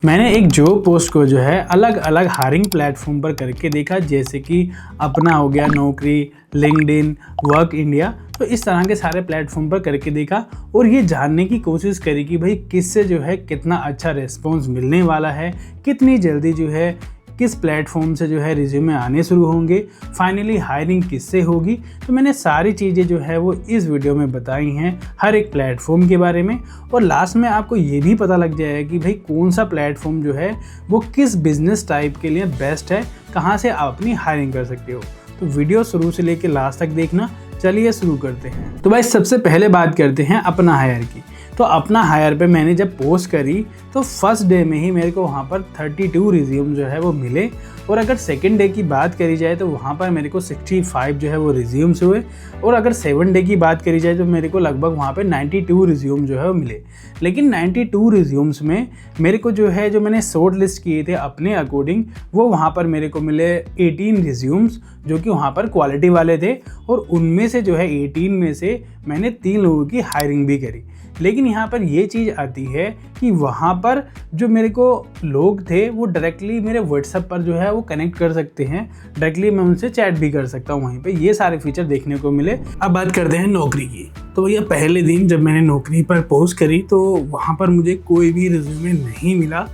मैंने एक job post को जो है अलग अलग हायरिंग प्लेटफॉर्म पर करके देखा, जैसे कि अपना हो गया, नौकरी, लिंक्डइन, वर्क इंडिया। तो इस तरह के सारे प्लेटफॉर्म पर करके देखा और ये जानने की कोशिश करी कि भाई किससे जो है कितना अच्छा रिस्पॉन्स मिलने वाला है, कितनी जल्दी जो है किस प्लेटफॉर्म से जो है रिज्यूमे आने शुरू होंगे, फाइनली हायरिंग किससे होगी। तो मैंने सारी चीज़ें जो है वो इस वीडियो में बताई हैं, हर एक प्लेटफॉर्म के बारे में। और लास्ट में आपको ये भी पता लग जाएगा कि भाई कौन सा प्लेटफॉर्म जो है वो किस बिजनेस टाइप के लिए बेस्ट है, कहाँ से आप अपनी हायरिंग कर सकते हो। तो वीडियो शुरू से लेकर लास्ट तक देखना। चलिए शुरू करते हैं। तो भाई सबसे पहले बात करते हैं अपना हायर की। तो अपना हायर पे मैंने जब पोस्ट करी तो फर्स्ट डे में ही मेरे को वहाँ पर 32 रिज्यूम जो है वो मिले। और अगर सेकंड डे की बात करी जाए तो वहाँ पर मेरे को 65 जो है वो रिज्यूम्स हुए। और अगर 7 डे की बात करी जाए तो मेरे को लगभग वहाँ पे 92 रिज्यूम जो है वो मिले। लेकिन 92 रिज्यूम्स में मेरे को जो है जो मैंने शॉर्ट लिस्ट किए थे अपने अकॉर्डिंग, वो वहाँ पर मेरे को मिले 18 रिज्यूम्स, जो कि वहाँ पर क्वालिटी वाले थे। और उनमें से जो है 18 में से मैंने 3 लोगों की हायरिंग भी करी। लेकिन यहाँ पर ये चीज़ आती है कि वहाँ पर जो मेरे को लोग थे वो डायरेक्टली मेरे व्हाट्सएप पर जो है वो कनेक्ट कर सकते हैं, डायरेक्टली मैं उनसे चैट भी कर सकता हूँ वहीं पे। ये सारे फीचर देखने को मिले। अब बात करते हैं नौकरी की। तो भैया पहले दिन जब मैंने नौकरी पर पोस्ट करी तो वहाँ पर मुझे कोई भी रिज्यूमे नहीं मिला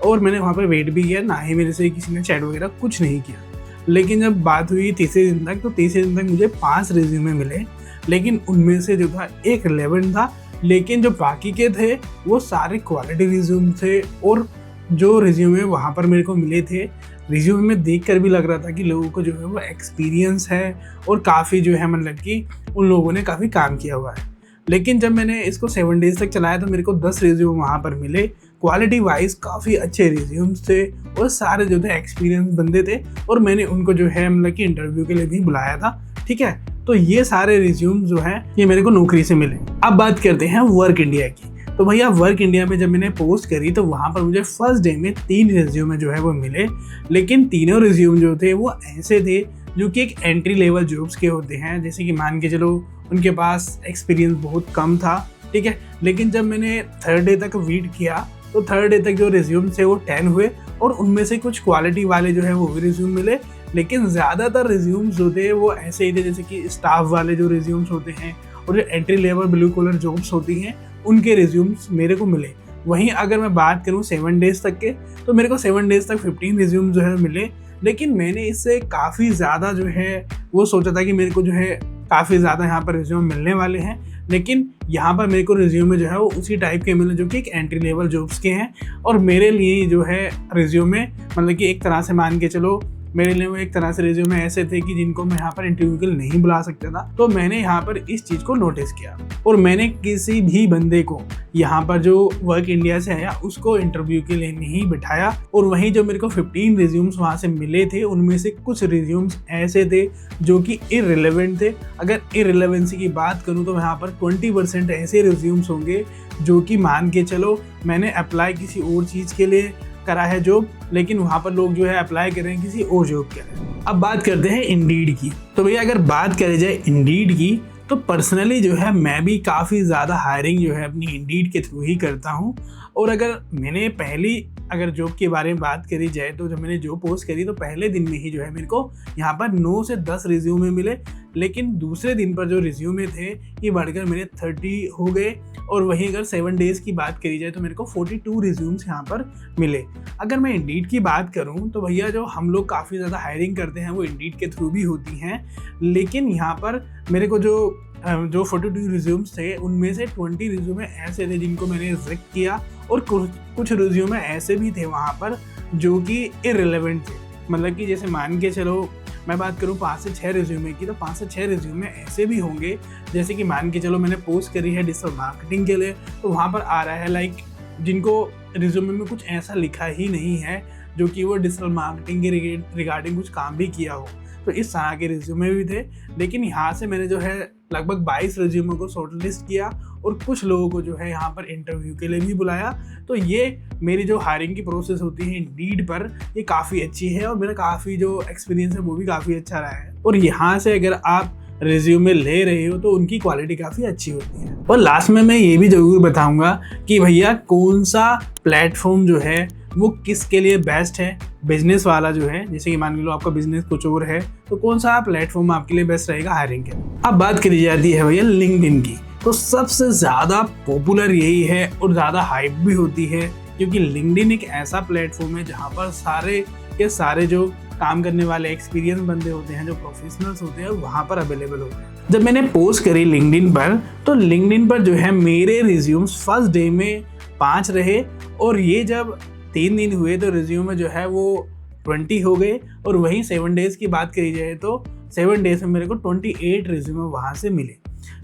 और मैंने वहाँ पर वेट भी किया, ना ही मेरे से किसी ने चैट वगैरह कुछ नहीं किया। लेकिन जब बात हुई तीसरे दिन तक, तो तीसरे दिन तक मुझे 5 रिज्यूमे मिले। लेकिन उनमें से जो था एक रेलेवेंट था, लेकिन जो बाकी के थे वो सारे क्वालिटी रिज्यूम थे। और जो रिज्यूमे वहाँ पर मेरे को मिले थे, रिज्यूमे में देख कर भी लग रहा था कि लोगों को जो है वो एक्सपीरियंस है और काफ़ी जो है मतलब कि उन लोगों ने काफ़ी काम किया हुआ है। लेकिन जब मैंने इसको 7 डेज़ तक चलाया तो मेरे को 10 रिज्यूम वहाँ पर मिले। क्वालिटी वाइज काफ़ी अच्छे रिज्यूम्स थे और सारे जो थे एक्सपीरियंस बंदे थे। और मैंने उनको जो है मतलब कि इंटरव्यू के लिए भी बुलाया था। ठीक है, तो ये सारे रिज्यूम जो हैं ये मेरे को नौकरी से मिले। अब बात करते हैं वर्क इंडिया की। तो भैया वर्क इंडिया में जब मैंने पोस्ट करी तो वहाँ पर मुझे फर्स्ट डे में 3 रिज्यूमे जो है वो मिले। लेकिन तीनों रिज्यूम जो थे वो ऐसे थे जो कि एक एंट्री लेवल जॉब्स के होते हैं, जैसे कि मान के चलो उनके पास एक्सपीरियंस बहुत कम था। ठीक है, लेकिन जब मैंने 3rd डे तक वेट किया तो 3rd डे तक जो रिज्यूम थे वो 10 हुए और उनमें से कुछ क्वालिटी वाले जो है वो भी रिज्यूम मिले। लेकिन ज़्यादातर रिज्यूम्स जो थे वो ऐसे ही थे, जैसे कि स्टाफ वाले जो रिज्यूम्स होते हैं और जो entry level blue collar jobs होती हैं उनके रिज्यूम्स मेरे को मिले। वहीं अगर मैं बात करूं 7 डेज़ तक के, तो मेरे को 7 डेज़ तक 15 रिज्यूम जो है मिले। लेकिन मैंने इससे काफ़ी ज़्यादा जो है वो सोचा था कि मेरे को जो है काफ़ी ज़्यादा यहाँ पर रिज्यूम मिलने वाले हैं। लेकिन यहाँ पर मेरे को रिज्यूमे जो है वो उसी टाइप के मिले जो कि एक एंट्री लेवल जॉब्स के हैं। और मेरे लिए जो है रिज्यूमे मतलब कि एक तरह से मान के चलो मेरे लिए वो एक तरह से रिज्यूमे ऐसे थे कि जिनको मैं यहाँ पर इंटरव्यू के लिए नहीं बुला सकता था। तो मैंने यहाँ पर इस चीज़ को नोटिस किया और मैंने किसी भी बंदे को यहाँ पर जो वर्क इंडिया से आया उसको इंटरव्यू के लिए नहीं बिठाया। और वहीं जो मेरे को 15 रिज्यूम्स वहाँ से मिले थे उनमें से कुछ रिज्यूम्स ऐसे थे जो कि इररिलेवेंट थे। अगर इररिलेवेंसी की बात करूँ तो यहाँ पर 20% ऐसे रिज्यूम्स होंगे जो कि मान के चलो मैंने अप्लाई किसी और चीज़ के लिए करा है जॉब, लेकिन वहाँ पर लोग जो है अप्लाई कर रहे हैं किसी और जॉब के लिए। अब बात करते हैं इंडीड की। तो भैया अगर बात करी जाए इंडीड की तो पर्सनली जो है मैं भी काफ़ी ज़्यादा हायरिंग जो है अपनी इंडीड के थ्रू ही करता हूँ। और अगर मैंने पहली अगर जॉब के बारे में बात करी जाए तो जब मैंने जॉब पोस्ट करी तो पहले दिन में ही जो है मेरे को यहाँ पर 9 से 10 रिज्यूमे मिले। लेकिन दूसरे दिन पर जो रिज्यूमे थे ये बढ़कर मेरे 30 हो गए। और वहीं अगर 7 डेज़ की बात करी जाए तो मेरे को 42 रिज्यूम्स यहाँ पर मिले। अगर मैं इंडीड की बात करूँ तो भैया जो हम लोग काफ़ी ज़्यादा हायरिंग करते हैं वो इंडीड के थ्रू भी होती हैं। लेकिन यहाँ पर मेरे को जो 42 रिज्यूम्स थे उनमें से 20 रिज्यूमे ऐसे थे जिनको मैंने रिजेक्ट किया। और कुछ रिज्यूमे ऐसे भी थे वहाँ पर जो कि इररिलेवेंट थे। मतलब कि जैसे मान के चलो मैं बात करूँ 5 से 6 रिज्यूमे की, तो 5 से 6 रिज्यूमे ऐसे भी होंगे जैसे कि मान के चलो मैंने पोस्ट करी है डिजिटल मार्केटिंग के लिए, तो वहाँ पर आ रहा है लाइक जिनको रिज्यूमे में कुछ ऐसा लिखा ही नहीं है जो कि वो डिजिटल मार्केटिंग के रिगार्डिंग कुछ काम भी किया हो। तो इस तरह के रिज्यूमे भी थे। लेकिन यहाँ से मैंने जो है लगभग 22 रिज्यूमे को शॉर्ट लिस्ट किया और कुछ लोगों को जो है यहाँ पर इंटरव्यू के लिए भी बुलाया। तो ये मेरी जो हायरिंग की प्रोसेस होती है इंडीड पर ये काफ़ी अच्छी है और मेरा काफ़ी जो एक्सपीरियंस है वो भी काफ़ी अच्छा रहा है। और यहाँ से अगर आप रिज्यूमे ले रहे हो तो उनकी क्वालिटी काफ़ी अच्छी होती है। और लास्ट में मैं ये भी ज़रूर बताऊँगा कि भैया कौन सा प्लेटफॉर्म जो है वो किसके लिए बेस्ट है। बिजनेस वाला जो है, जैसे कि मान लो आपका बिजनेस कुछ और है, तो कौन सा प्लेटफॉर्म आपके लिए बेस्ट रहेगा हायरिंग के। अब बात करी जाती है भैया लिंक्डइन की, तो सबसे ज़्यादा पॉपुलर यही है और ज़्यादा हाइप भी होती है, क्योंकि लिंक्डइन एक ऐसा प्लेटफॉर्म है जहाँ पर सारे के सारे जो काम करने वाले एक्सपीरियंस बंदे होते हैं, जो प्रोफेशनल्स होते हैं, वहाँ पर अवेलेबल होते हैं। जब मैंने पोस्ट करी लिंक्डइन पर, तो लिंक्डइन पर जो है मेरे रिज्यूम्स फर्स्ट डे में 5 रहे, और ये जब 3 दिन हुए तो रिज्यूम जो है वो 20 हो गए। और वहीं 7 डेज़ की बात करी जाए तो 7 डेज़ में मेरे को 28 रिज्यूम वहाँ से मिले।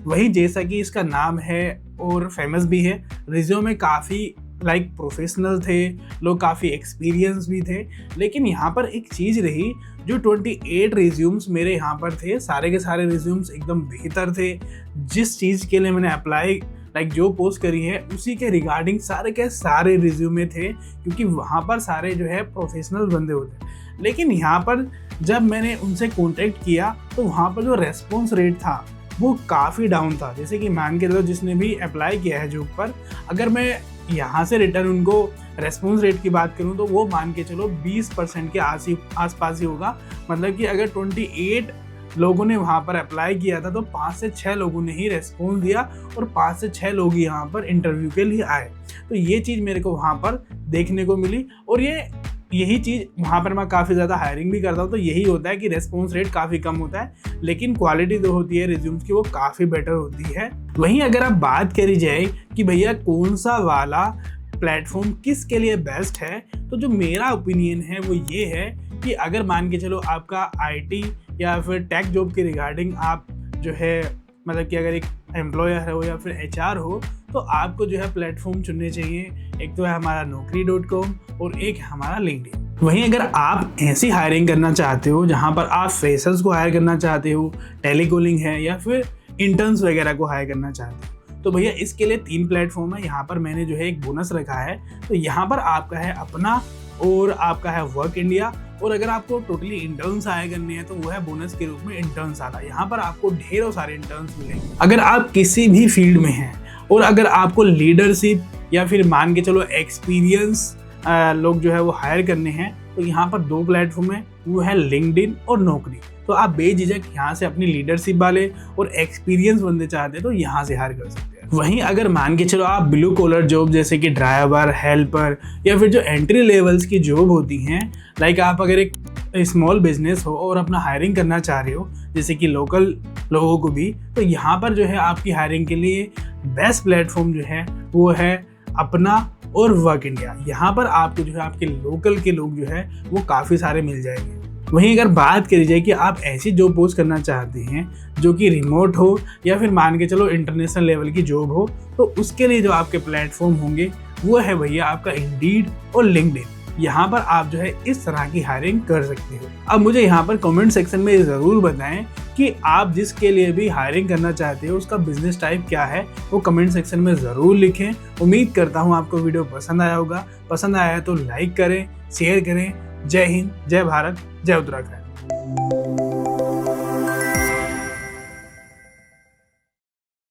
वही जैसा कि इसका नाम है और फेमस भी है, रिज्यूम में काफ़ी प्रोफेशनल थे लोग, काफ़ी एक्सपीरियंस भी थे। लेकिन यहाँ पर एक चीज़ रही, जो 28 रिज्यूम्स मेरे यहाँ पर थे, सारे के सारे रिज्यूम्स एकदम बेहतर थे। जिस चीज़ के लिए मैंने अप्लाई जो पोस्ट करी है उसी के रिगार्डिंग सारे के सारे रिज्यूमे थे, क्योंकि वहाँ पर सारे जो है प्रोफेशनल बंदे होते हैं। लेकिन यहाँ पर जब मैंने उनसे कॉन्टेक्ट किया तो वहाँ पर जो रेस्पॉन्स रेट था वो काफ़ी डाउन था। जैसे कि मान के चलो जिसने भी अप्लाई किया है जॉब पर, अगर मैं यहाँ से रिटर्न उनको रेस्पॉन्स रेट की बात करूँ तो वो मान के चलो 20% के आसपास ही होगा। मतलब कि अगर 28 लोगों ने वहाँ पर अप्लाई किया था तो 5 से 6 लोगों ने ही रेस्पॉन्स दिया, और 5 से 6 लोग ही यहाँ पर इंटरव्यू के लिए आए। तो ये चीज़ मेरे को वहाँ पर देखने को मिली, और यही चीज़ वहाँ पर मैं काफ़ी ज़्यादा हायरिंग भी करता हूँ, तो यही होता है कि रेस्पॉन्स रेट काफ़ी कम होता है, लेकिन क्वालिटी जो होती है रिज्यूम्स की वो काफ़ी बेटर होती है। वहीं अगर आप बात करी जाए कि भैया कौन सा वाला प्लेटफॉर्म किसके लिए बेस्ट है, तो जो मेरा ओपिनियन है वो ये है कि अगर मान के चलो आपका IT या फिर टेक जॉब के रिगार्डिंग आप जो है, मतलब कि अगर एक एम्प्लॉयर हो या फिर HR हो, तो आपको जो है प्लेटफॉर्म चुनने चाहिए। एक तो है हमारा naukri.com और एक हमारा लिंक्डइन। वहीं अगर आप ऐसी हायरिंग करना चाहते हो जहां पर आप फ्रेशर्स को हायर करना चाहते हो, टेलीकॉलिंग है या फिर इंटर्न्स वगैरह को हायर करना चाहते हो, तो भैया इसके लिए 3 प्लेटफॉर्म है। यहाँ पर मैंने जो है एक बोनस रखा है, तो यहाँ पर आपका है अपना और आपका है वर्क इंडिया, और अगर आपको टोटली इंटर्न्स हायर करने हैं तो वो है बोनस के रूप में इंटर्न्स आला। यहाँ पर आपको ढेरों सारे इंटर्न्स मिलेंगे। अगर आप किसी भी फील्ड में हैं और अगर आपको लीडरशिप या फिर मान के चलो एक्सपीरियंस लोग जो है वो हायर करने हैं, तो यहाँ पर 2 प्लेटफॉर्म है, वो है लिंक्डइन और नौकरी। तो आप बेझिझक यहाँ से अपनी लीडरशिप वाले और एक्सपीरियंस बंदे चाहते हैं तो यहाँ से हायर कर सकते हैं। वहीं अगर मान के चलो आप ब्लू कॉलर जॉब जैसे कि ड्राइवर, हेल्पर या फिर जो एंट्री लेवल्स की जॉब होती हैं, आप अगर एक स्मॉल बिजनेस हो और अपना हायरिंग करना चाह रहे हो, जैसे कि लोकल लोगों को भी, तो यहाँ पर जो है आपकी हायरिंग के लिए बेस्ट प्लेटफॉर्म जो है वो है अपना और वर्क इंडिया। यहाँ पर आपको जो है आपके लोकल के लोग जो है वो काफ़ी सारे मिल जाएंगे। वहीं अगर बात करी जाए कि आप ऐसी जॉब पोस्ट करना चाहते हैं जो कि रिमोट हो या फिर मान के चलो इंटरनेशनल लेवल की जॉब हो, तो उसके लिए जो आपके प्लेटफॉर्म होंगे वो है भैया आपका इंडीड और लिंक्डइन। यहाँ पर आप जो है इस तरह की हायरिंग कर सकते हो। अब मुझे यहाँ पर कमेंट सेक्शन में ज़रूर बताएं कि आप जिसके लिए भी हायरिंग करना चाहते हो उसका बिजनेस टाइप क्या है, वो कमेंट सेक्शन में ज़रूर लिखें। उम्मीद करता हूँ आपको वीडियो पसंद आया होगा। पसंद आया तो लाइक करें, शेयर करें। जय हिंद, जय भारत, जय उत्तराखंड।